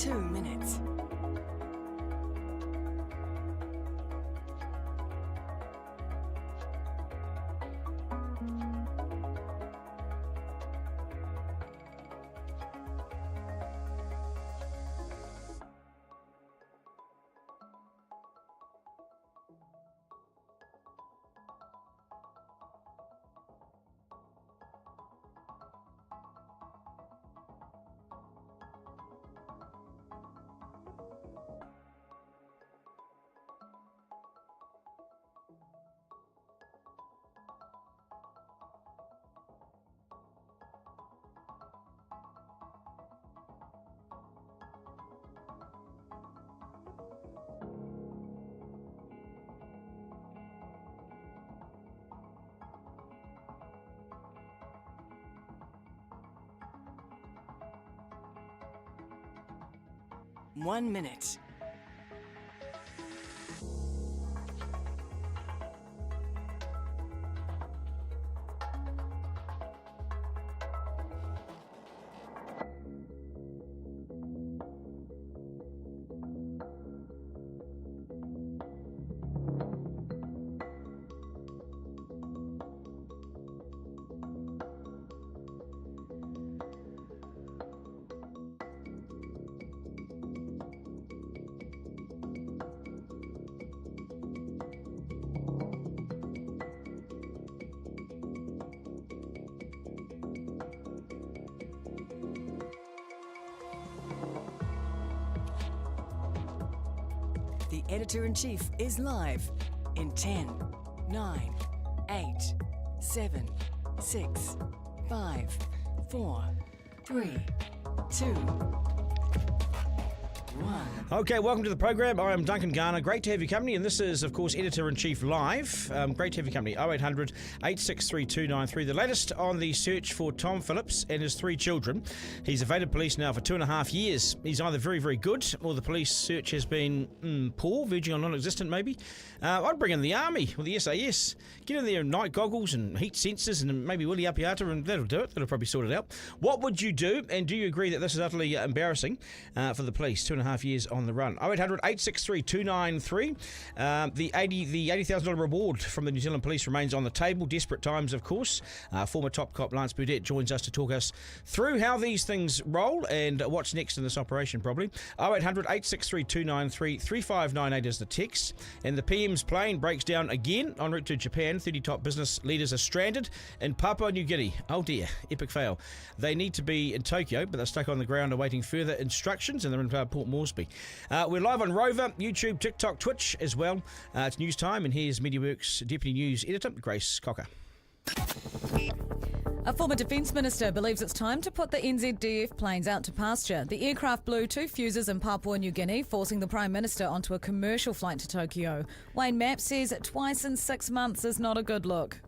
2 minutes. One minute. The Editor-in-Chief is live in 10, 9, 8, 7, 6, 5, 4, 3, 2, 1. Okay, welcome to the program. I am Duncan, Garner. Great to have your company, and this is, of course, Editor-in-Chief Live. Great to have your company. 0800 863 293. The latest on the search for Tom Phillips and his 3 children. He's evaded police now for 2.5 years. He's either very, very good, or the police search has been poor, verging on non-existent maybe. I'd bring in the army or the SAS. Get in there, night goggles and heat sensors and maybe Willie Apiata, and that'll do it. That'll probably sort it out. What would you do, and do you agree that this is utterly embarrassing for the police? 2.5 years on the run. 0800 863 293. The $80,000 reward from the New Zealand Police remains on the table. Desperate times, of course. Former top cop Lance Burdett joins us to talk us through how these things roll and what's next in this operation, probably. 0800 863 293. 3598 is the text. And the PM's plane breaks down again en route to Japan. 30 top business leaders are stranded in Papua New Guinea. Oh dear, epic fail. They need to be in Tokyo, but they're stuck on the ground awaiting further instructions, and they're in Port Moresby. We're live on Rover, YouTube, TikTok, Twitch as well. It's news time, and here's MediaWorks Deputy News Editor, Grace Cocker. A former Defence Minister believes it's time to put the NZDF planes out to pasture. The aircraft blew 2 fuses in Papua New Guinea, forcing the Prime Minister onto a commercial flight to Tokyo. Wayne Mapp says twice in 6 months is not a good look.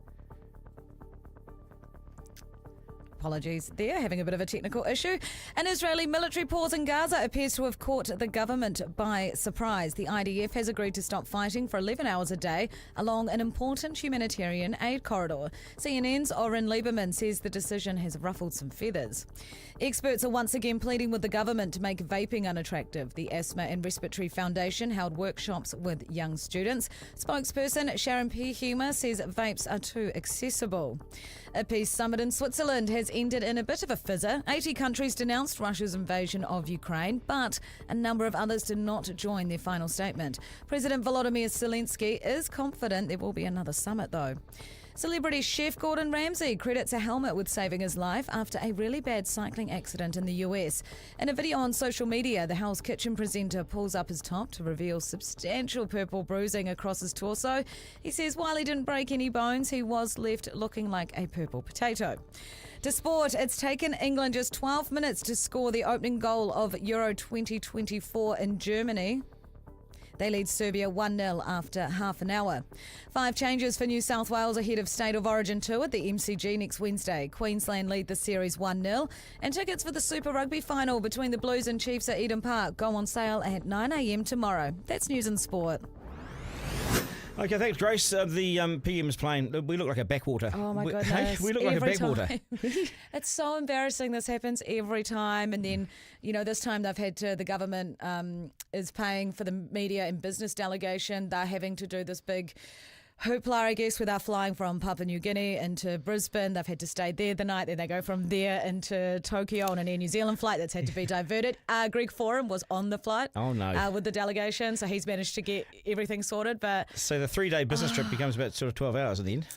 Apologies there, having a bit of a technical issue. An Israeli military pause in Gaza appears to have caught the government by surprise. The IDF has agreed to stop fighting for 11 hours a day along an important humanitarian aid corridor. CNN's Oren Lieberman says the decision has ruffled some feathers. Experts are once again pleading with the government to make vaping unattractive. The Asthma and Respiratory Foundation held workshops with young students. Spokesperson Sharon P. says vapes are too accessible. A peace summit in Switzerland has ended in a bit of a fizzer. 80 countries denounced Russia's invasion of Ukraine, but a number of others did not join their final statement. President Volodymyr Zelensky is confident there will be another summit, though. Celebrity chef Gordon Ramsay credits a helmet with saving his life after a really bad cycling accident in the US. In a video on social media, the Hell's Kitchen presenter pulls up his top to reveal substantial purple bruising across his torso. He says while he didn't break any bones, he was left looking like a purple potato. To sport, it's taken England just 12 minutes to score the opening goal of Euro 2024 in Germany. They lead Serbia 1-0 after half an hour. 5 changes for New South Wales ahead of State of Origin 2 at the MCG next Wednesday. Queensland lead the series 1-0. And tickets for the Super Rugby final between the Blues and Chiefs at Eden Park go on sale at 9 a.m. tomorrow. That's news and sport. Okay, thanks, Grace. The PM's plane, we look like a backwater. Oh, my goodness. Hey, we look like a Every backwater. time. It's so embarrassing. This happens every time. And then, this time they've had to, the government is paying for the media and business delegation. They're having to do this big hoopla, I guess, where they're flying from Papua New Guinea into Brisbane. They've had to stay there the night. Then they go from there into Tokyo on an Air New Zealand flight that's had to be diverted. Greg Foran was on the flight with the delegation, so he's managed to get everything sorted. But So the 3-day business trip becomes about sort of 12 hours at the end.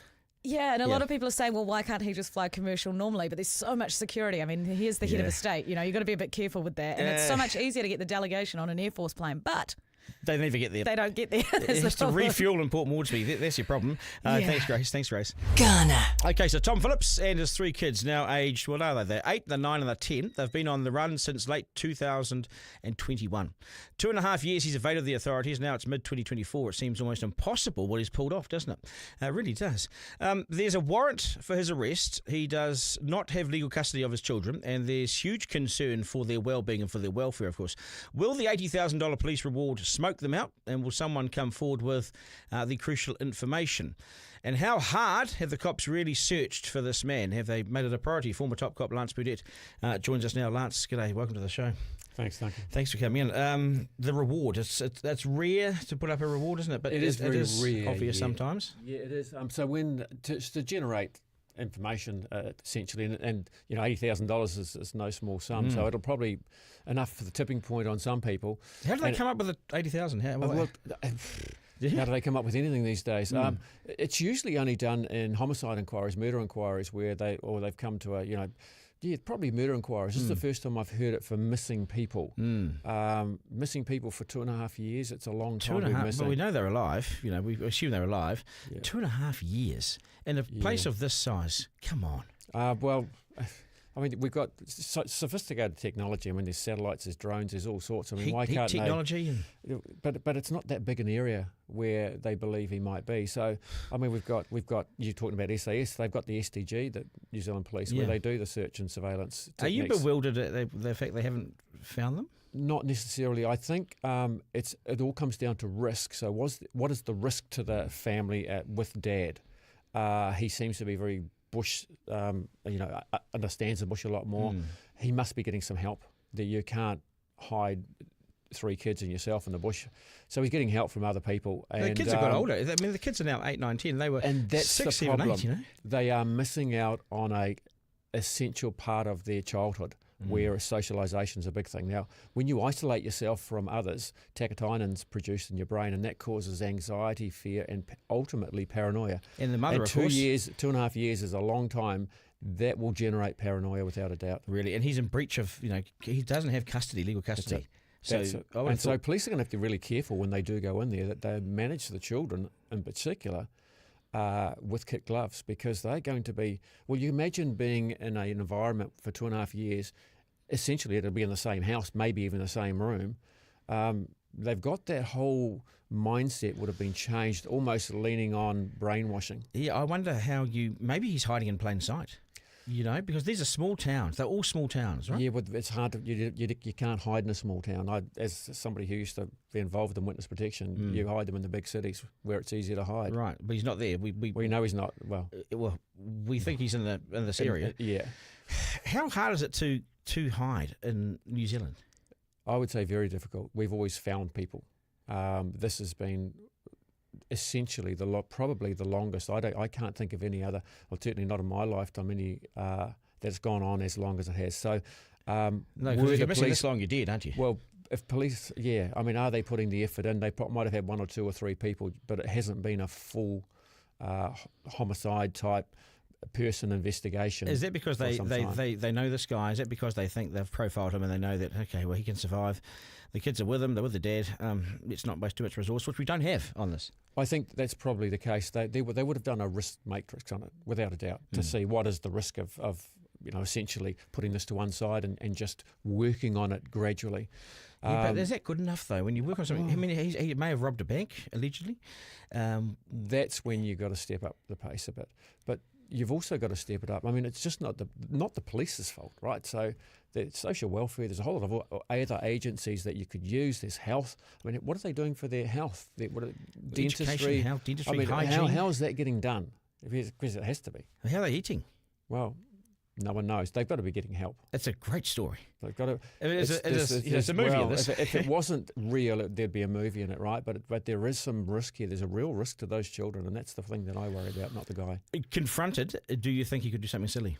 yeah, and a lot of people are saying, well, why can't he just fly commercial normally? But there's so much security. I mean, he is the head of a state. You've got to be a bit careful with that. And it's so much easier to get the delegation on an Air Force plane. But they never get there. they don't get there. They have to refuel in Port Moresby. That's your problem. Yeah. Thanks, Grace. Garner. Okay, so Tom Phillips and his 3 kids, now aged, what are they? They're 8, they're 9 and they're 10. They've been on the run since late 2021. 2.5 years he's evaded the authorities. Now it's mid-2024. It seems almost impossible what he's pulled off, doesn't it? It really does. There's a warrant for his arrest. He does not have legal custody of his children, and there's huge concern for their well-being and for their welfare, of course. Will the $80,000 police reward smoke them out, and will someone come forward with the crucial information? And how hard have the cops really searched for this man? Have they made it a priority? Former top cop Lance Burdett joins us now. Lance, g'day, welcome to the show. Thanks, Duncan. Thanks for coming in. The reward, that's rare to put up a reward, isn't it? But It is very rare, obvious yeah. sometimes. Yeah, it is. So when to generate information, essentially, and $80,000 is no small sum. So it'll probably enough for the tipping point on some people. How did they come up with the 80,000? How do they come up with anything these days? It's usually only done in homicide inquiries, murder inquiries, where they've come to probably murder inquiries. This is the first time I've heard it for missing people. Missing people for 2.5 years. It's a long time. 2.5. Missing. Well, we know they're alive. We assume they're alive. Yeah. 2.5 years in a place of this size. Come on. We've got sophisticated technology. I mean, there's satellites, there's drones, there's all sorts. I mean, why Heat can't technology. But it's not that big an area where they believe he might be. So, I mean, we've got you're talking about SAS. They've got the SDG, the New Zealand Police, where they do the search and surveillance techniques. Are you bewildered at the fact they haven't found them? Not necessarily. I think it all comes down to risk. So, what is the risk to the family with Dad? He seems to be very bush, understands the bush a lot more. He must be getting some help. That you can't hide 3 kids and yourself in the bush. So he's getting help from other people. And the kids have got older. I mean, the kids are now 8, 9, 10. They were and that's 6, the 7, problem. 8, They are missing out on a essential part of their childhood, where socialisation is a big thing. Now, when you isolate yourself from others, tacitinon's produced in your brain, and that causes anxiety, fear, and ultimately paranoia. And the mother, and of course. 2.5 years is a long time. That will generate paranoia without a doubt. Really, and he's in breach of, he doesn't have legal custody. So police are going to have to be really careful when they do go in there that they manage the children in particular with kid gloves, because they're going to be, well, you imagine being in an environment for 2.5 years, essentially it'll be in the same house, maybe even the same room. They've got that whole mindset would have been changed, almost leaning on brainwashing. Yeah, I wonder how maybe he's hiding in plain sight. Because these are small towns. They're all small towns, right? Yeah, but it's hard to, you can't hide in a small town. As somebody who used to be involved in witness protection, you hide them in the big cities where it's easier to hide. Right, but he's not there. We know he's not. Well, we think he's in this area. Yeah. How hard is it to hide in New Zealand? I would say very difficult. We've always found people. This has been essentially probably the longest. I can't think of any other, well, certainly not in my lifetime, any that's gone on as long as it has. So, no, because if you're missing this long, you're dead, aren't you? Well, if police, I mean, are they putting the effort in? They might have had 1 or 2 or 3 people, but it hasn't been a full homicide type person investigation. Is that because they know this guy? Is that because they think they've profiled him and they know that, okay, well, he can survive? The kids are with him, they're with the dad. Let's not waste too much resource, which we don't have on this. I think that's probably the case. They would have done a risk matrix on it, without a doubt, to see what is the risk of essentially putting this to one side and just working on it gradually. But is that good enough, though, when you work on something? I mean, he may have robbed a bank, allegedly. That's when you've got to step up the pace a bit. But you've also got to step it up. I mean, it's just not the police's fault, right? So the social welfare, there's a whole lot of other agencies that you could use. There's health. I mean, what are they doing for their health? Dentistry, Education, health, dentistry, I mean, hygiene. how is that getting done? Because it has to be. How are they eating? Well, no one knows. They've got to be getting help. It's a great story. They've got to. It's a movie. Well, this. if it wasn't real, there'd be a movie in it, right? But there is some risk here. There's a real risk to those children, and that's the thing that I worry about, not the guy. Confronted, do you think he could do something silly?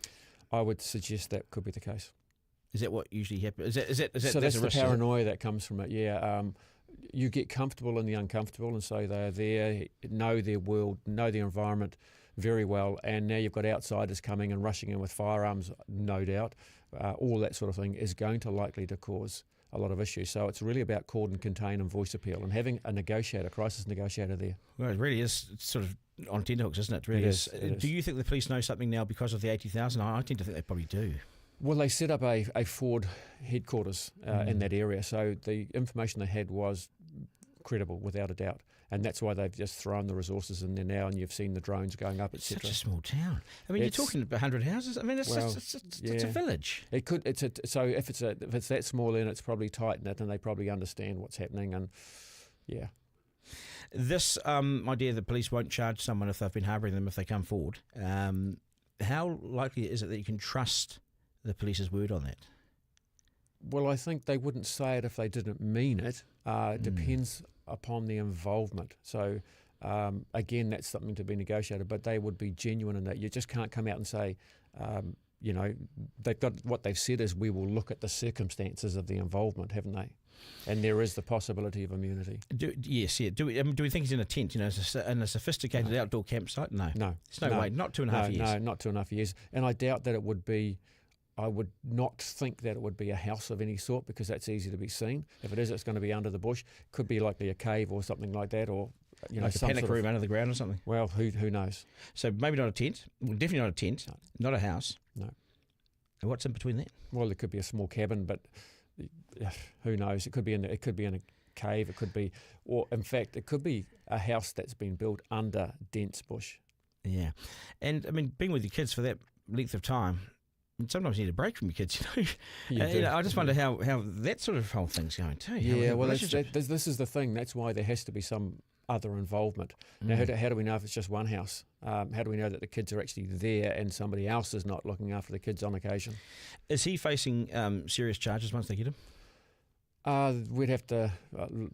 I would suggest that could be the case. Is that what usually happens? Is that so that's the paranoia that comes from it. Yeah. You get comfortable in the uncomfortable, and so they're there, know their world, know their environment very well, and now you've got outsiders coming and rushing in with firearms, no doubt. All that sort of thing is going to likely to cause a lot of issues. So it's really about cordon, contain and voice appeal, and having a negotiator, crisis negotiator there. Well, it really is sort of on tenterhooks, isn't it? It really is. Do you think the police know something now because of the 80,000? I tend to think they probably do. Well, they set up a Ford headquarters in that area, so the information they had was credible, without a doubt. And that's why they've just thrown the resources in there now, and you've seen the drones going up, etc. Such a small town. I mean, you're talking about 100 houses. I mean, it's a village. It could. So if it's that small, then it's probably tight knit, and they probably understand what's happening. And yeah, this idea that police won't charge someone if they've been harbouring them if they come forward. How likely is it that you can trust the police's word on that? Well, I think they wouldn't say it if they didn't mean it. It depends upon the involvement. So again, that's something to be negotiated, but they would be genuine in that. You just can't come out and say, they've got what they've said is we will look at the circumstances of the involvement, haven't they? And there is the possibility of immunity. Yes. Do we think he's in a tent? In a sophisticated outdoor campsite? No. There's no way. Not 2.5 years. No, not 2.5 years. And I doubt that it would be. I would not think that it would be a house of any sort, because that's easy to be seen. If it is, it's going to be under the bush. Could be likely a cave or something like that, or like a panic room under the ground or something. Well, who knows? So maybe not a tent. Well, definitely not a tent. No. Not a house. No. And what's in between that? Well, it could be a small cabin, but who knows? It could be in a cave. It could be, or in fact, it could be a house that's been built under dense bush. Yeah, and I mean, being with your kids for that length of time. Sometimes you need a break from your kids, I just wonder how that sort of whole thing's going too. Yeah, well, this is the thing. That's why there has to be some other involvement. Now, how do we know if it's just one house? How do we know that the kids are actually there and somebody else is not looking after the kids on occasion? Is he facing serious charges once they get him? We'd have to.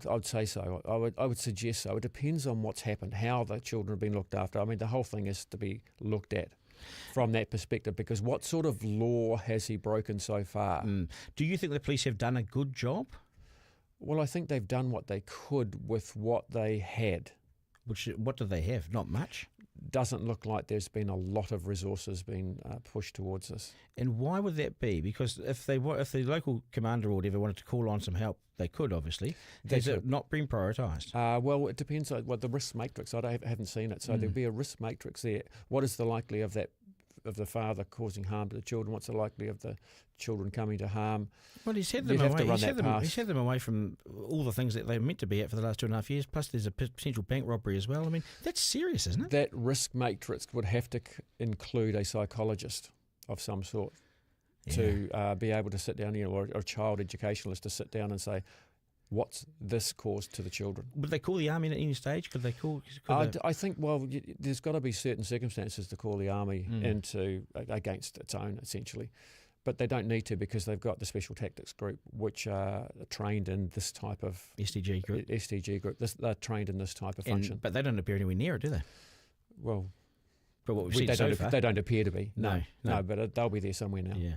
I'd say so. I would suggest so. It depends on what's happened, how the children have been looked after. I mean, the whole thing is to be looked at from that perspective, because what sort of law has he broken so far? Do you think the police have done a good job? Well, I think they've done what they could with what they had. What do they have? Not much? Doesn't look like there's been a lot of resources being pushed towards this. And why would that be? Because if the local commander or whatever wanted to call on some help, they could, obviously. Has it not been prioritised? Well, it depends on what the risk matrix. I haven't seen it, so there'll be a risk matrix there. What is the likelihood of the father causing harm to the children? What's the likelihood of the children coming to harm? Well, he's had them away. He's had them away from all the things that they're meant to be at for the last 2.5 years. Plus, there's a potential bank robbery as well. I mean, that's serious, isn't it? That risk matrix would have to include a psychologist of some sort to be able to sit down, or a child educationalist to sit down and say, what's this caused to the children? Would they call the army at any stage? Could they call? I think, well, there's got to be certain circumstances to call the army against its own, essentially. But they don't need to, because they've got the Special Tactics Group, which are trained in this type of... STG group. They're trained in this type of function. But they don't appear anywhere near it, do they? Well... But what we've seen so far. They don't appear to be. No, but they'll be there somewhere now. Yeah.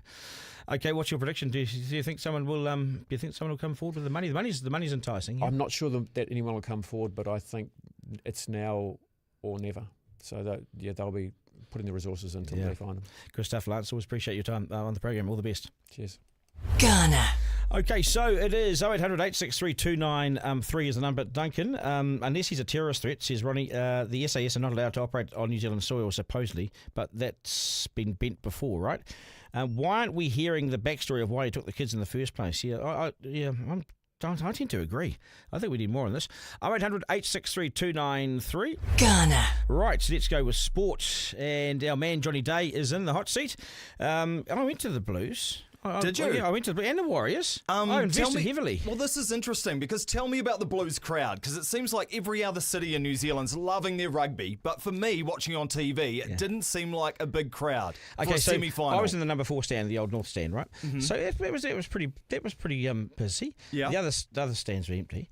Okay, what's your prediction? Do you think someone will? Do you think someone will come forward with the money? The money's enticing. Yeah? I'm not sure that anyone will come forward, but I think it's now or never. So they'll be putting the resources in until they find them. Good stuff, Lance. Always appreciate your time on the program. All the best. Cheers. Garner. Okay, so it is 0800 863 293 is the number. Duncan, unless he's a terrorist threat, says Ronnie, the SAS are not allowed to operate on New Zealand soil, supposedly, but that's been bent before, right? Why aren't we hearing the backstory of why he took the kids in the first place? I'm I tend to agree. I think we need more on this. 0800 863 293. Garner. Right, so let's go with sport. And our man Johnny Day is in the hot seat. I went to the Blues. Did you? Yeah, I went to the Blues and the Warriors. I invested heavily. Well, this is interesting because tell me about the Blues crowd, because it seems like every other city in New Zealand's loving their rugby, but for me, watching on TV, it didn't seem like a big crowd for a semi-final. I was in the number 4 stand, the old North stand, right? Mm-hmm. So it was pretty busy. Yeah. The other stands were empty.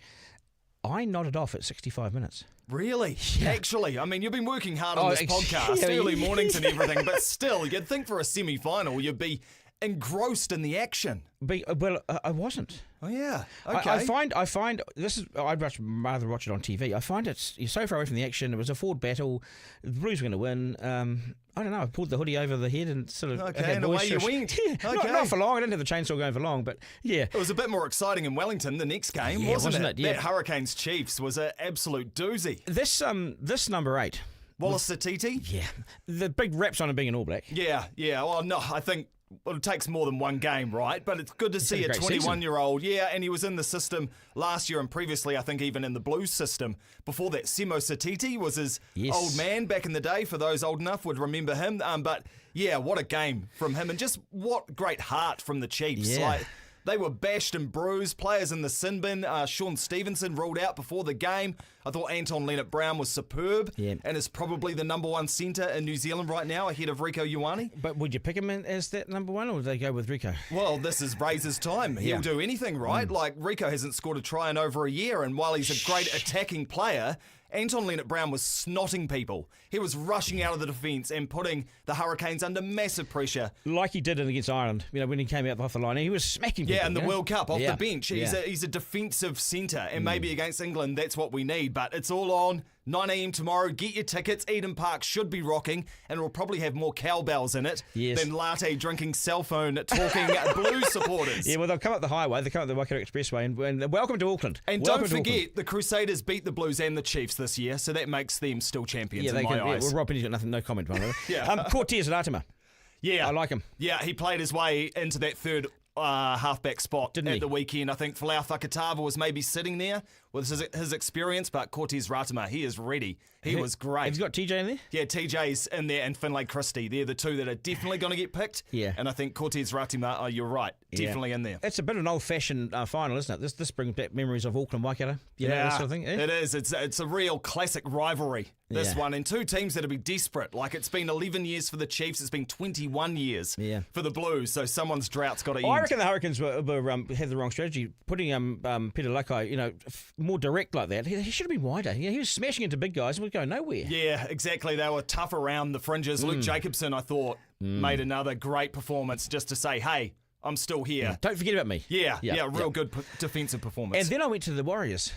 I nodded off at 65 minutes. Really? Yeah. Actually, I mean, you've been working hard on this podcast, early mornings and everything, but still, you'd think for a semi-final you'd be engrossed in the action. Well, I wasn't. Oh yeah. Okay. I find this is. I'd rather watch it on TV. I find you're so far away from the action. It was a forward battle. The Blues were going to win. I don't know. I pulled the hoodie over the head and sort of. Okay, and away you went. Yeah, okay. not for long. I didn't have the chainsaw going for long, but yeah. It was a bit more exciting in Wellington the next game, wasn't it? Yeah. That Hurricanes Chiefs was an absolute doozy. This number 8. Wallace Satiti? Yeah. The big raps on him being an All Black. Yeah. Well, no, I think. Well, it takes more than one game, right? But it's good to see a 21-year-old. Yeah, and he was in the system last year and previously, I think, even in the Blues system. Before that, Simo Satiti was his old man back in the day. For those old enough would remember him. But, yeah, what a game from him. And just what great heart from the Chiefs. Yeah. Like, they were bashed and bruised. Players in the sin bin. Sean Stevenson ruled out before the game. I thought Anton Leonard-Brown was superb and is probably the number 1 centre in New Zealand right now, ahead of Rieko Ioane. But would you pick him as that number 1, or would they go with Rieko? Well, this is Razor's time. He'll do anything, right? Like, Rieko hasn't scored a try in over a year, and while he's a great attacking player, Anton Leonard-Brown was snotting people. He was rushing out of the defence and putting the Hurricanes under massive pressure. Like he did against Ireland, when he came out off the line. He was smacking people. Yeah, in the World Cup, off the bench. He's a defensive centre, and maybe against England, that's what we need. But it's all on. 9 a.m. tomorrow. Get your tickets. Eden Park should be rocking, and it'll probably have more cowbells in it than latte drinking, cell phone talking Blues supporters. Yeah, well, they'll come up the highway. They'll come up the Waikato Expressway, and welcome to Auckland. And don't forget, the Crusaders beat the Blues and the Chiefs this year, so that makes them still champions in my eyes. Well, Rob Penny's got nothing, no comment on it. Cortez at Atama. Yeah, I like him. Yeah, he played his way into that third halfback spot Didn't he? The weekend. I think Folau Fakatava was maybe sitting there with his experience, but Cortez Ratama, he is ready. He was great. Have you got TJ in there? Yeah, TJ's in there and Finlay Christie. They're the two that are definitely going to get picked. Yeah. And I think Cortez Ratama, you're right, definitely in there. It's a bit of an old-fashioned final, isn't it? This brings back memories of Auckland, Waikato. You know, that sort of thing. It is. It's a real classic rivalry, this one. And two teams that'll be desperate. Like, it's been 11 years for the Chiefs. It's been 21 years for the Blues. So someone's drought's got to end. I reckon the Hurricanes had the wrong strategy. Putting Peter Lakai, more direct like that. He should have been wider. He was smashing into big guys and would go nowhere. Yeah, exactly. They were tough around the fringes. Luke Jacobson, I thought, made another great performance just to say, hey, I'm still here. Yeah, don't forget about me. Yeah, real good defensive performance. And then I went to the Warriors.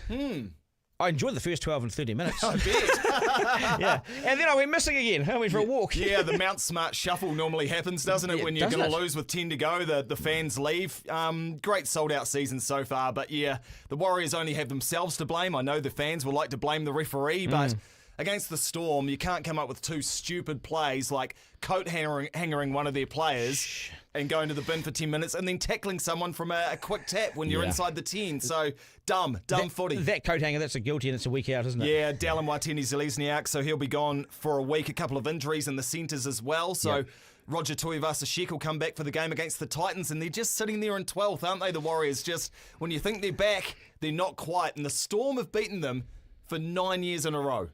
I enjoyed the first 12 and 30 minutes. I bet. Yeah. And then I went missing again. I went for a walk. Yeah, the Mount Smart shuffle normally happens, doesn't it? When you're going to lose with 10 to go, the fans leave. Great sold-out season so far. But yeah, the Warriors only have themselves to blame. I know the fans will like to blame the referee, but against the Storm, you can't come up with two stupid plays like coat hangering one of their players and going to the bin for 10 minutes and then tackling someone from a quick tap when you're inside the 10. So dumb footy. That coat hanger, that's a guilty and it's a week out, isn't it? Yeah, Dallin Watene-Zelezniak, so he'll be gone for a week. A couple of injuries in the centres as well. So Roger Tuivasa-Sheck will come back for the game against the Titans, and they're just sitting there in 12th, aren't they, the Warriors? Just when you think they're back, they're not quite. And the Storm have beaten them for 9 years in a row.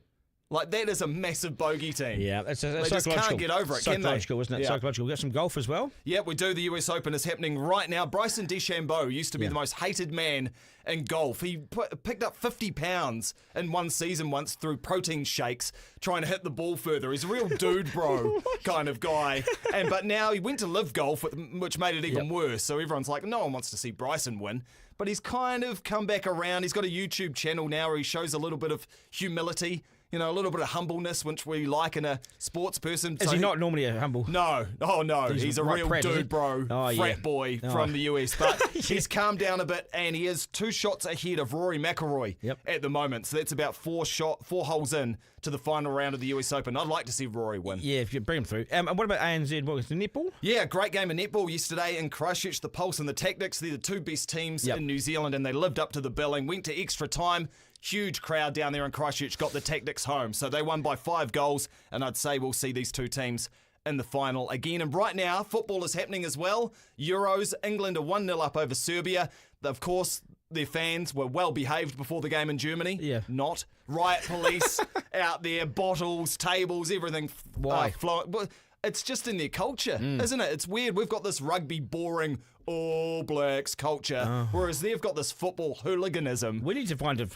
Like, that is a massive bogey team. Yeah, it's they psychological. just can't get over it, can they? Psychological, isn't it? Yeah. Psychological. We've got some golf as well. Yeah, we do. The US Open is happening right now. Bryson DeChambeau used to be the most hated man in golf. He picked up 50 pounds in one season once through protein shakes trying to hit the ball further. He's a real dude bro kind of guy. But now he went to live golf, which made it even worse. So everyone's like, no one wants to see Bryson win. But he's kind of come back around. He's got a YouTube channel now where he shows a little bit of humility. A little bit of humbleness, which we like in a sports person. Is he not normally a humble? No. Oh, no. He's a real prat, dude, bro. Frat boy from the US. But he's calmed down a bit, and he is 2 shots ahead of Rory McIlroy at the moment. So that's about 4 holes in to the final round of the US Open. I'd like to see Rory win. Yeah, if you bring him through. And what about ANZ? What was the netball? Yeah, great game of netball yesterday in Christchurch. The Pulse and the Tactics, they're the two best teams in New Zealand, and they lived up to the billing. Went to extra time. Huge crowd down there in Christchurch, got the Tactics home. So they won by 5 goals, and I'd say we'll see these two teams in the final again. And right now, football is happening as well. Euros, England are 1-0 up over Serbia. Of course, their fans were well behaved before the game in Germany. Yeah. Not. Riot police out there, bottles, tables, everything. Why? Flowing. Well, it's just in their culture, isn't it? It's weird. We've got this rugby boring All Blacks culture, whereas they've got this football hooliganism. We need to find the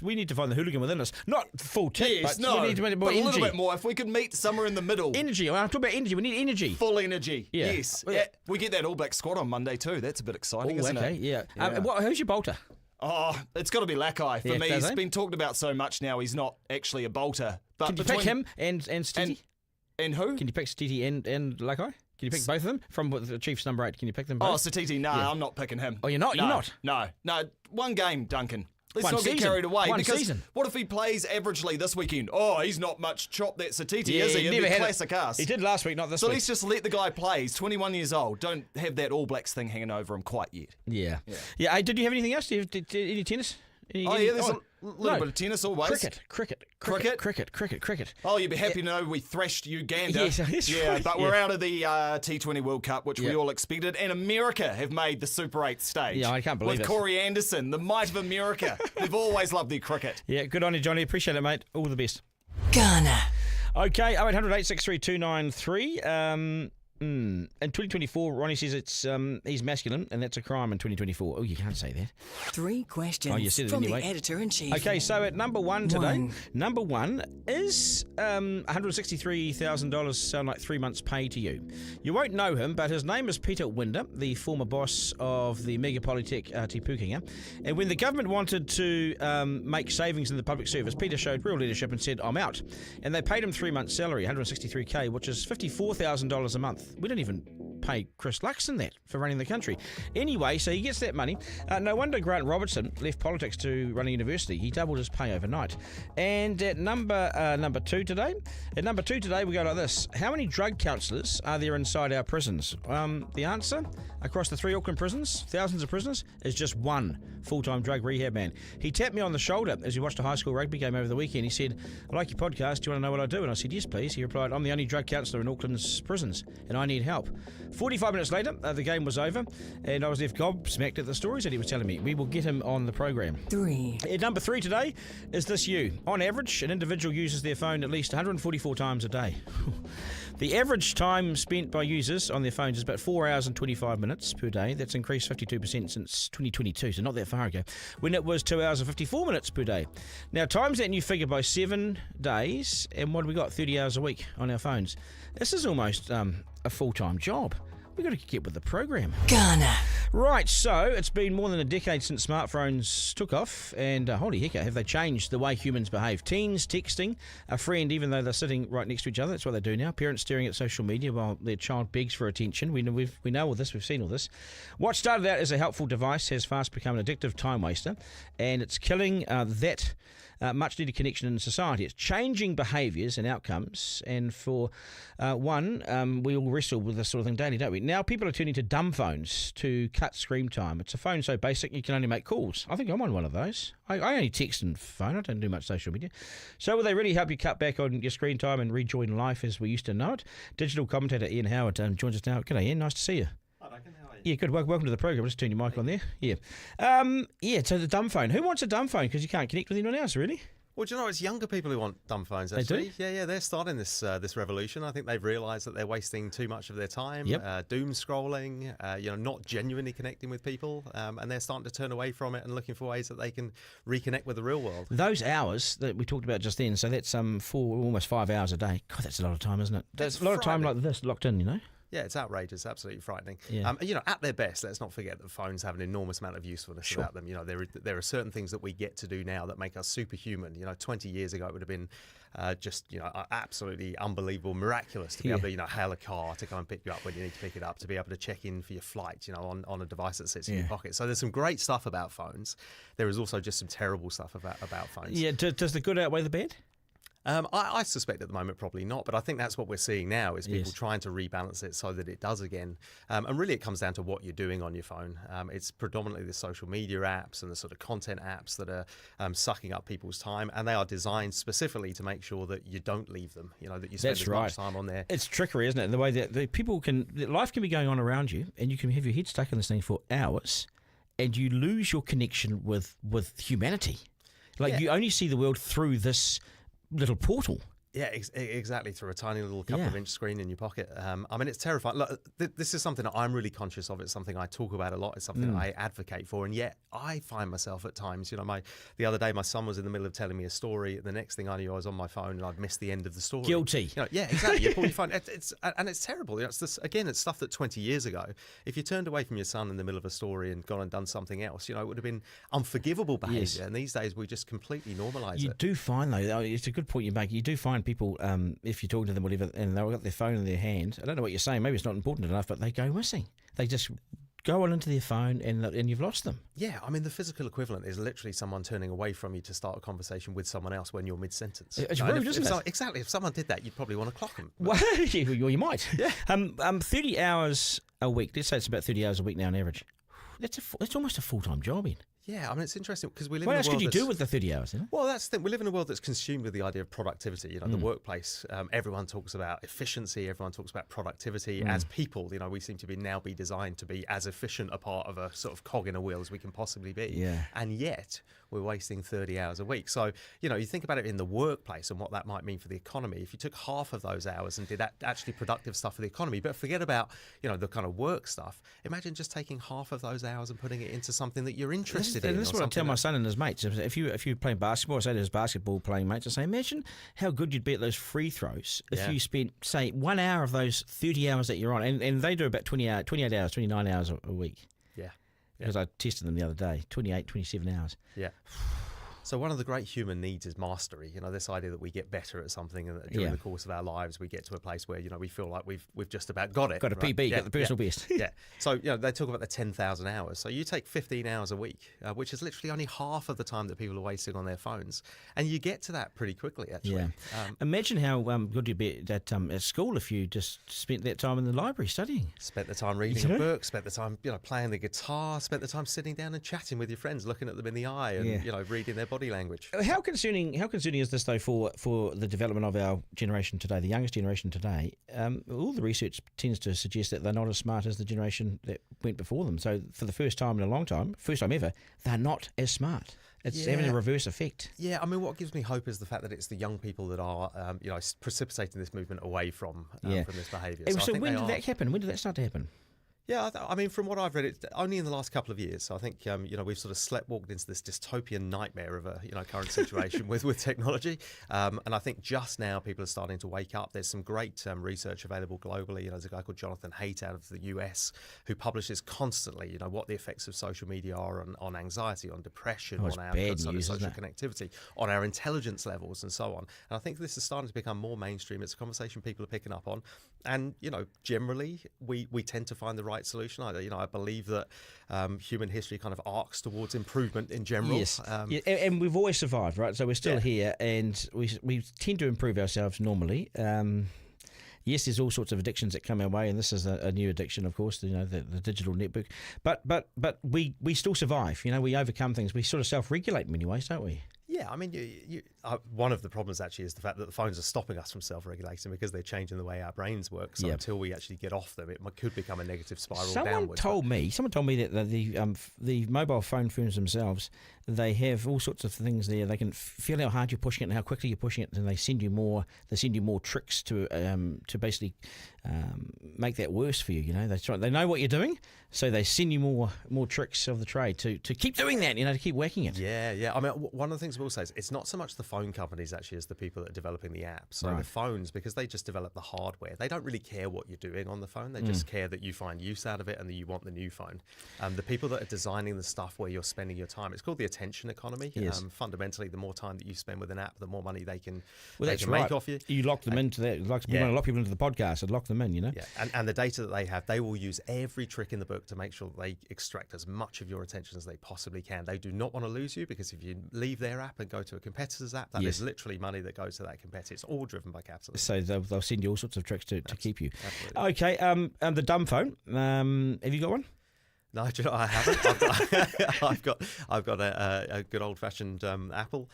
hooligan within us. Not full tick, Yes, but no, we need to make it more but a energy. little bit more. If we could meet somewhere in the middle. Energy. I'm talking about energy. We need energy. Full energy. Yeah. Yes. Well, Yeah. We get that All Black squad on Monday too. That's a bit exciting, isn't okay, it? yeah. Yeah. Who's your bolter? Oh, it's got to be Lakai. For Yeah, me, does he's he? been talked about so much now, he's not actually a bolter. But Can you pick him and Stitty? And who? Can you pick Stitty and Lakai? Can you pick both of them from the Chiefs number 8? Can you pick them both? Oh, Satiti, no, I'm not picking him. Oh, you're not? No, You're not? No. One game, Duncan. Let's One not season. get carried away. One because season. what if he plays averagely this weekend? Oh, he's not much chop, that Satiti, is he? he It'd never be had classic us. He did last week, not this So week. let's just let the guy play. He's 21 years old. Don't have that All Blacks thing hanging over him quite yet. Yeah. Hey, did you have anything else? Did any tennis? There's a little bit of tennis always. Cricket. Oh, you'd be happy to know we thrashed Uganda. Yes, that's yeah, right. but we're out of the T20 World Cup, which we Yeah. all expected, and America have made the Super 8 stage. Yeah, I can't believe With it. Corey Anderson, the might of America. They've always loved their cricket. Yeah, good on you, Johnny. Appreciate it, mate. All the best. Garner. Okay, 0800 863 293. In 2024, Ronnie says it's he's masculine, and that's a crime in 2024. Oh, you can't say that. 3 questions Oh, you said it from anyway. the editor-in-chief. Okay, so at number 1 today, One. number 1 is $163,000 sound like 3 months' pay to you. You won't know him, but his name is Peter Winder, the former boss of the Megapolytech Te Pukenga. And when the government wanted to make savings in the public service, Peter showed real leadership and said, I'm out. And they paid him 3 months' salary, $163K, which is $54,000 a month. We don't even pay Chris Luxon that for running the country. Anyway, so he gets that money. No wonder Grant Robertson left politics to run a university. He doubled his pay overnight. And at number 2 today, we go like this. How many drug counsellors are there inside our prisons? The answer, across the 3 Auckland prisons, thousands of prisoners, is just 1 full-time drug rehab man. He tapped me on the shoulder as we watched a high school rugby game over the weekend. He said, I like your podcast. Do you want to know what I do? And I said, yes, please. He replied, I'm the only drug counsellor in Auckland's prisons, and I need help. 45 minutes later, the game was over, and I was left gobsmacked at the stories that he was telling me. We will get him on the program. 3. At number 3 today is this you. On average, an individual uses their phone at least 144 times a day. The average time spent by users on their phones is about 4 hours and 25 minutes per day. That's increased 52% since 2022, so not that far ago, when it was 2 hours and 54 minutes per day. Now, times that new figure by 7 days, and what have we got? 30 hours a week on our phones. This is almost a full-time job. We've got to get with the program. Garner. Right, so it's been more than a decade since smartphones took off, and holy heck, have they changed the way humans behave. Teens texting a friend even though they're sitting right next to each other. That's what they do now. Parents staring at social media while their child begs for attention. We know all this. We've seen all this. What started out as a helpful device has fast become an addictive time waster, and it's killing that much needed connection in society. It's changing behaviours and outcomes, and for we all wrestle with this sort of thing daily, don't we? Now people are turning to dumb phones to cut screen time. It's a phone so basic you can only make calls. I think I'm on one of those. I only text and phone. I don't do much social media. So will they really help you cut back on your screen time and rejoin life as we used to know it? Digital commentator Ian Howard joins us now. G'day Ian, nice to see you. Yeah, good. Welcome to the program. Just turn your mic on there. Yeah. So the dumb phone. Who wants a dumb phone? Because you can't connect with anyone else, really. Well, do you know, it's younger people who want dumb phones, They actually. do? Yeah, they're starting this revolution. I think they've realised that they're wasting too much of their time, Yep. doom scrolling, not genuinely connecting with people, and they're starting to turn away from it and looking for ways that they can reconnect with the real world. Those hours that we talked about just then, so that's almost 5 hours a day. God, that's a lot of time, isn't it? That's a lot of time like this locked in, you know? Yeah, it's outrageous, absolutely frightening. Yeah. At their best, let's not forget that phones have an enormous amount of usefulness about them. There are certain things that we get to do now that make us superhuman. 20 years ago it would have been absolutely unbelievable, miraculous to be able to hail a car to come and pick you up when you need to pick it up, to be able to check in for your flight, on a device that sits in your pocket. So there's some great stuff about phones. There is also just some terrible stuff about phones. Yeah, does the good outweigh the bad? I suspect at the moment probably not, but I think that's what we're seeing now is people Yes. trying to rebalance it so that it does again. And really it comes down to what you're doing on your phone. It's predominantly the social media apps and the sort of content apps that are sucking up people's time, and they are designed specifically to make sure that you don't leave them, that you spend That's as right. much time on there. It's trickery, isn't it? The way that life can be going on around you, and you can have your head stuck in this thing for hours, and you lose your connection with humanity. Like Yeah. you only see the world through this little portal. Yeah, exactly, through a tiny little couple of inch screen in your pocket. I mean, it's terrifying. Look, this is something that I'm really conscious of. It's something I talk about a lot. It's something I advocate for. And yet I find myself at times, the other day my son was in the middle of telling me a story. The next thing I knew, I was on my phone and I'd missed the end of the story. Guilty. Yeah, exactly. You pull your phone. It's terrible. It's this, again, it's stuff that 20 years ago, if you turned away from your son in the middle of a story and gone and done something else, it would have been unforgivable behaviour. Yes. And these days we just completely normalise You it. do find, though, it's a good point you make, you do find people, if you're talking to them, whatever, and they've got their phone in their hand, I don't know what you're saying, maybe it's not important enough, but they go missing. They just go on into their phone and you've lost them. Yeah, I mean, the physical equivalent is literally someone turning away from you to start a conversation with someone else when you're mid-sentence. It's And rude, isn't it? Exactly. If someone did that, you'd probably want to clock them. Well, you might. Yeah. 30 hours a week, let's say it's about 30 hours a week now on average. That's almost a full-time job, in. Yeah, I mean, it's interesting because we live What in a else world could you that's- do with the 30 hours? Isn't it? Well, that's the thing. We live in a world that's consumed with the idea of productivity. The workplace, everyone talks about efficiency, everyone talks about productivity. As people, we seem to now be designed to be as efficient a part of a sort of cog in a wheel as we can possibly be. Yeah. And yet, we're wasting 30 hours a week. So, you think about it in the workplace and what that might mean for the economy. If you took half of those hours and did actually productive stuff for the economy, but forget about, the kind of work stuff, imagine just taking half of those hours and putting it into something that you're interested in. And this is what I tell my son and his mates. If you're playing basketball, I say to his basketball playing mates, I say, imagine how good you'd be at those free throws if Yeah. you spent, say, 1 hour of those 30 hours that you're on. And they do about 28 hours, 29 hours a week. Yeah. Because I tested them the other day, 28, 27 hours. Yeah. So one of the great human needs is mastery. This idea that we get better at something, and that during Yeah. the course of our lives we get to a place where we feel like we've just about got it. Got a right? PB, got the personal best. Yeah. So they talk about the 10,000 hours. So you take 15 hours a week, which is literally only half of the time that people are wasting on their phones, and you get to that pretty quickly. Actually. Yeah. Imagine how good you'd be at school if you just spent that time in the library studying. Spent the time reading a book, spent the time playing the guitar, spent the time sitting down and chatting with your friends, looking at them in the eye, and reading their body language. How concerning is this, though, for the development of our generation today, the youngest generation today? All the research tends to suggest that they're not as smart as the generation that went before them. So for the first time in a long time, first time ever, they're not as smart. It's having a reverse effect. Yeah, I mean, what gives me hope is the fact that it's the young people that are, precipitating this movement away from this behaviour. So when did that happen? When did that start to happen? Yeah, I mean, from what I've read, it's only in the last couple of years. So I think, we've sort of sleptwalked into this dystopian nightmare of a, current situation with technology. And I think just now people are starting to wake up. There's some great research available globally. There's a guy called Jonathan Haidt out of the US who publishes constantly, what the effects of social media are on anxiety, on depression, it's on our bad sort of news, social isn't connectivity, on our intelligence levels and so on. And I think this is starting to become more mainstream. It's a conversation people are picking up on. And, generally we tend to find the right solution. I believe that human history kind of arcs towards improvement in general. Yes, and we've always survived, right? So we're still here, and we tend to improve ourselves normally. Yes, there's all sorts of addictions that come our way, and this is a new addiction, of course, the digital network. But we still survive. We overcome things. We sort of self-regulate in many ways, don't we? Yeah, I mean, one of the problems actually is the fact that the phones are stopping us from self-regulating because they're changing the way our brains work. So until we actually get off them, it could become a negative spiral downwards. Someone told me that the mobile phone firms themselves, they have all sorts of things there. They can feel how hard you're pushing it and how quickly you're pushing it, and they send you more. They send you more tricks to basically make that worse for you. They know what you're doing, so they send you more tricks of the trade to keep doing that. To keep whacking it. Yeah. I mean, one of the things we'll say is it's not so much the phone companies actually as the people that are developing the apps. So the phones, because they just develop the hardware, they don't really care what you're doing on the phone. They just care that you find use out of it and that you want the new phone. The people that are designing the stuff where you're spending your time, it's called the attention economy. Yes. Fundamentally, the more time that you spend with an app, the more money they can That's make right. off you. You lock them into that. We want to lock people into the podcast and lock them in. Yeah, and the data that they have, they will use every trick in the book to make sure that they extract as much of your attention as they possibly can. They do not want to lose you, because if you leave their app and go to a competitor's app. That Yes. is literally money that goes to that competitor. It's all driven by capitalism. So they'll send you all sorts of tricks to keep you. Absolutely. Okay, and the dumb phone. Have you got one? No, do you know, I haven't. I've got a good old fashioned Apple.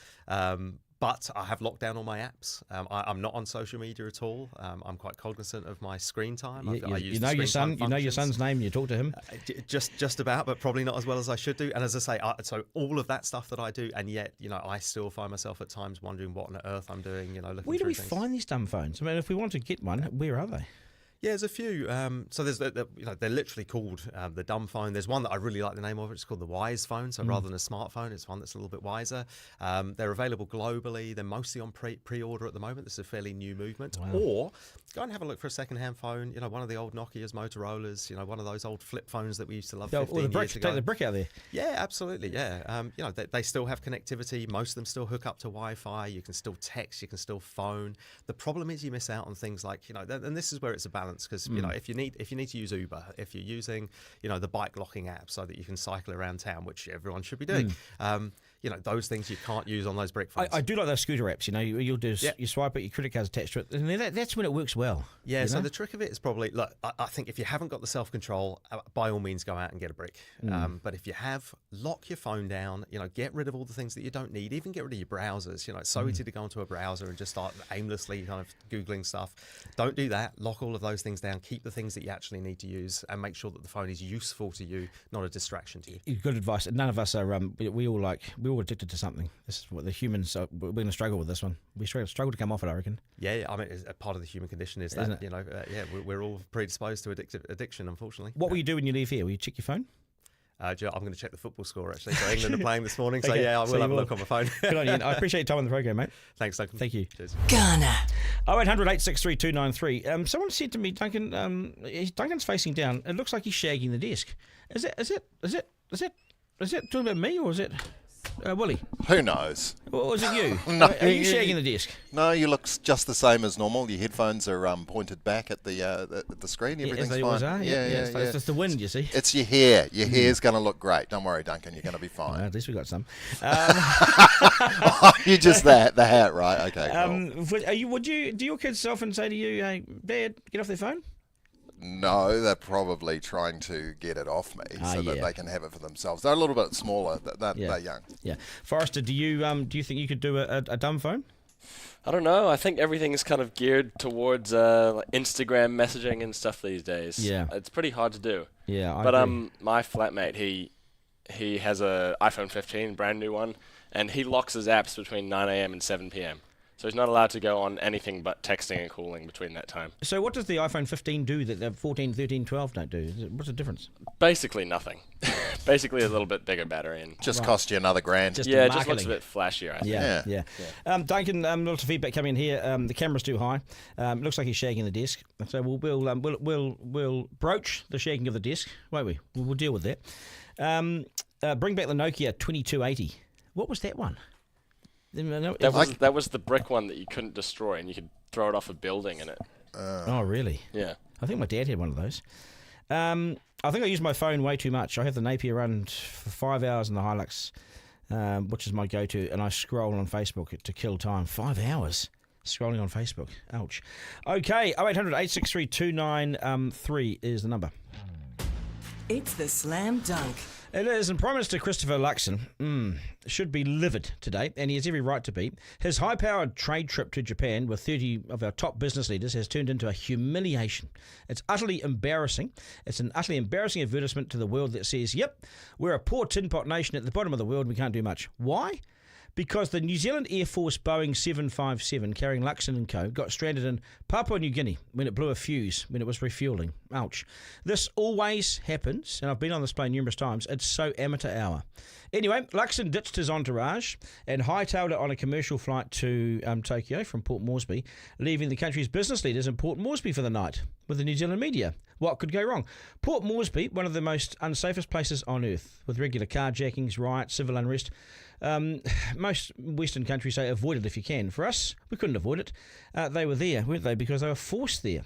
But I have locked down all my apps. I'm not on social media at all. I'm quite cognizant of my screen time. I use You know the your screen son. time You know your functions. son's name. You talk to him. Just about, but probably not as well as I should do. And as I say, so all of that stuff that I do, and yet, I still find myself at times wondering what on earth I'm doing. Looking Where do through we things. find these dumb phones? I mean, if we want to get one, where are they? Yeah, there's a few. So there's they're literally called the dumb phone. There's one that I really like the name of. It's called the wise phone. So rather than a smartphone, it's one that's a little bit wiser. They're available globally. They're mostly on pre-order at the moment. This is a fairly new movement. Wow. Or go and have a look for a second-hand phone. One of the old Nokias, Motorola's. One of those old flip phones that we used to love 15 Or the brick. years ago. Take the brick out there. Yeah, absolutely. Yeah, they still have connectivity. Most of them still hook up to Wi-Fi. You can still text. You can still phone. The problem is you miss out on things like and this is where it's a balance because if you need to use Uber, if you're using the bike locking app so that you can cycle around town, which everyone should be doing. Those things you can't use on those brick phones. I do like those scooter apps. You'll do you swipe it, your credit card's attached to it, and that's when it works well. Yeah, so the trick of it is probably, look, I think if you haven't got the self-control, by all means go out and get a brick. But if you have, lock your phone down, get rid of all the things that you don't need, even get rid of your browsers. It's so easy to go into a browser and just start aimlessly kind of Googling stuff. Don't do that. Lock all of those things down. Keep the things that you actually need to use and make sure that the phone is useful to you, not a distraction to you. Good advice. None of us are, we're all addicted to something. This is what the humans are. We're going to struggle with this one. We struggle to come off it, I reckon. Yeah, I mean, a part of the human condition is Isn't that, we're all predisposed to addiction, unfortunately. What will you do when you leave here? Will you check your phone? I'm going to check the football score, actually. So England are playing this morning, so Okay, yeah, I so will you have a will. look on my phone. Good on you. I appreciate your time on the program, mate. Thanks, Duncan. Thank you. Cheers. Garner. 0800 863 293. Someone said to me, Duncan, Duncan's facing down. It looks like he's shagging the desk. Is it talking about me or is it Willie? Who knows? Or is it you? No, Are you shagging the desk? No, you look just the same as normal. Your headphones are pointed back at the screen. Everything's as they fine. always are. It's just the wind, you see. It's your hair. Your hair's going to look great. Don't worry, Duncan. You're going to be Well, fine. at least we got some. You're just the hat, right? Okay, cool. Do your kids often say to you, "Hey, Dad, get off their phone"? No, they're probably trying to get it off me so that they can have it for themselves. They're a little bit smaller. They're young. Yeah, Forrester, do you think you could do a dumb phone? I don't know. I think everything is kind of geared towards like Instagram messaging and stuff these days. Yeah. It's pretty hard to do. Yeah, But agree. my flatmate, he has a iPhone 15, brand new one, and he locks his apps between 9 a.m. and 7 p.m. So he's not allowed to go on anything but texting and calling between that time. So what does the iPhone 15 do that the 14, 13, 12 don't do? What's the difference? Basically nothing. Basically a little bit bigger battery. And Just cost you another grand. Just yeah, it the just looks a marketing. bit flashier, I think. Yeah. Duncan, lots of feedback coming in here. The camera's too high. Looks like he's shagging the desk. So we'll broach the shagging of the desk, won't we? We'll deal with that. Bring back the Nokia 2280. What was that one? That was the brick one that you couldn't destroy, and you could throw it off a building in it. Oh, really? Yeah. I think my dad had one of those. I think I use my phone way too much. I have the Napier run for 5 hours in the Hilux, which is my go-to, and I scroll on Facebook to kill time. 5 hours scrolling on Facebook. Ouch. Okay, 0800 863 293 is the number. It's the Slam Dunk. It is, and Prime Minister Christopher Luxon should be livid today, and he has every right to be. His high-powered trade trip to Japan with 30 of our top business leaders has turned into a humiliation. It's utterly embarrassing. It's an utterly embarrassing advertisement to the world that says, yep, we're a poor tin pot nation at the bottom of the world, we can't do much. Why? Because the New Zealand Air Force Boeing 757 carrying Luxon and co. got stranded in Papua New Guinea when it blew a fuse when it was refuelling. Ouch. This always happens, and I've been on this plane numerous times. It's so amateur hour. Anyway, Luxon ditched his entourage and hightailed it on a commercial flight to Tokyo from Port Moresby, leaving the country's business leaders in Port Moresby for the night with the New Zealand media. What could go wrong? Port Moresby, one of the most unsafest places on earth, with regular carjackings, riots, civil unrest. Most Western countries say avoid it if you can. For us, we couldn't avoid it. They were there, weren't they? Because they were forced there.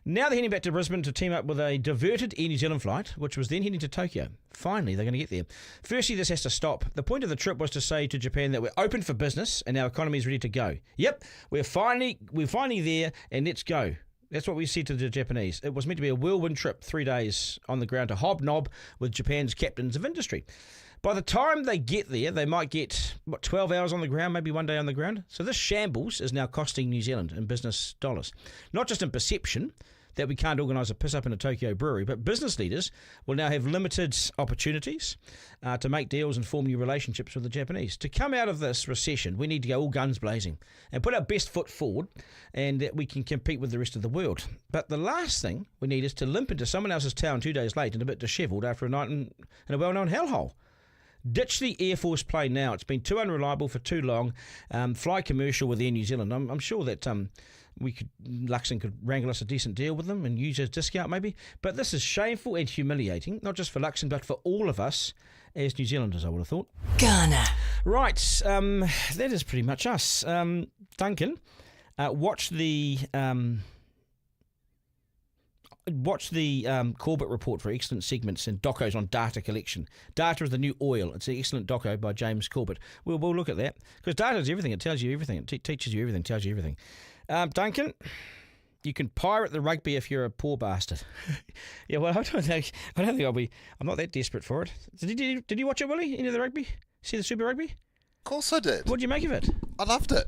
Now they're heading back to Brisbane to team up with a diverted Air New Zealand flight, which was then heading to Tokyo. Finally, they're going to get there. Firstly, this has to stop. The point of the trip was to say to Japan that we're open for business and our economy is ready to go. Yep, we're finally there, and let's go. That's what we said to the Japanese. It was meant to be a whirlwind trip, 3 days on the ground to hobnob with Japan's captains of industry. By the time they get there, they might get, 12 hours on the ground, maybe 1 day on the ground. So this shambles is now costing New Zealand in business dollars. Not just in perception that we can't organise a piss-up in a Tokyo brewery, but business leaders will now have limited opportunities to make deals and form new relationships with the Japanese. To come out of this recession, we need to go all guns blazing and put our best foot forward, and that we can compete with the rest of the world. But the last thing we need is to limp into someone else's town 2 days late and a bit dishevelled after a night in a well-known hellhole. Ditch the Air Force plane now. It's been too unreliable for too long. Fly commercial with Air New Zealand. I'm sure that Luxon could wrangle us a decent deal with them and use a discount maybe. But this is shameful and humiliating, not just for Luxon, but for all of us as New Zealanders, I would have thought. Garner. Right, that is pretty much us. Duncan, watch the Corbett report for excellent segments and docos on data collection. Data is the new oil. It's an excellent doco by James Corbett. We'll look at that because data is everything. It tells you everything. It teaches you everything. Tells you everything. Duncan, you can pirate the rugby if you're a poor bastard. Yeah, well, I don't think I'll be. I'm not that desperate for it. Did you watch it, Willie? Any of the rugby? See the Super Rugby? Of course I did. What did you make of it? I loved it.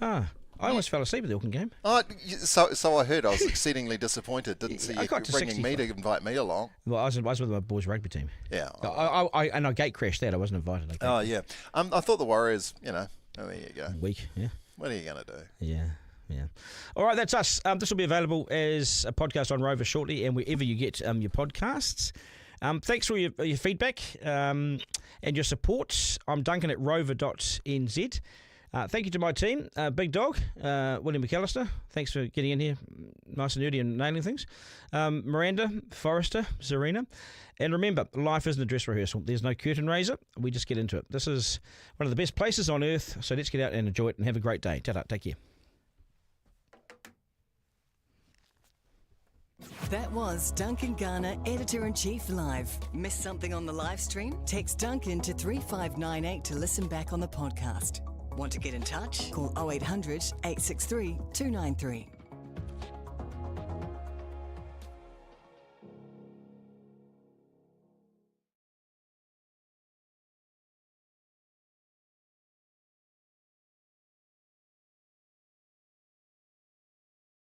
Ah. I almost fell asleep at the Auckland game. Oh, so I heard. I was exceedingly disappointed. Didn't see you ringing me to invite me along. Well, I was with my boys' rugby team. Yeah. I gate crashed that. I wasn't invited. Oh, yeah. I thought the Warriors, there you go. Weak, yeah. What are you going to do? Yeah. All right, that's us. This will be available as a podcast on Rover shortly and wherever you get your podcasts. Thanks for your feedback and your support. I'm Duncan at rover.nz. Thank you to my team, Big Dog, William McAllister. Thanks for getting in here nice and early and nailing things. Miranda, Forrester, Serena. And remember, life isn't a dress rehearsal. There's no curtain raiser. We just get into it. This is one of the best places on earth, so let's get out and enjoy it and have a great day. Ta-ta, take care. That was Duncan Garner, Editor-in-Chief Live. Missed something on the live stream? Text Duncan to 3598 to listen back on the podcast. Want to get in touch? Call 0800 863 293.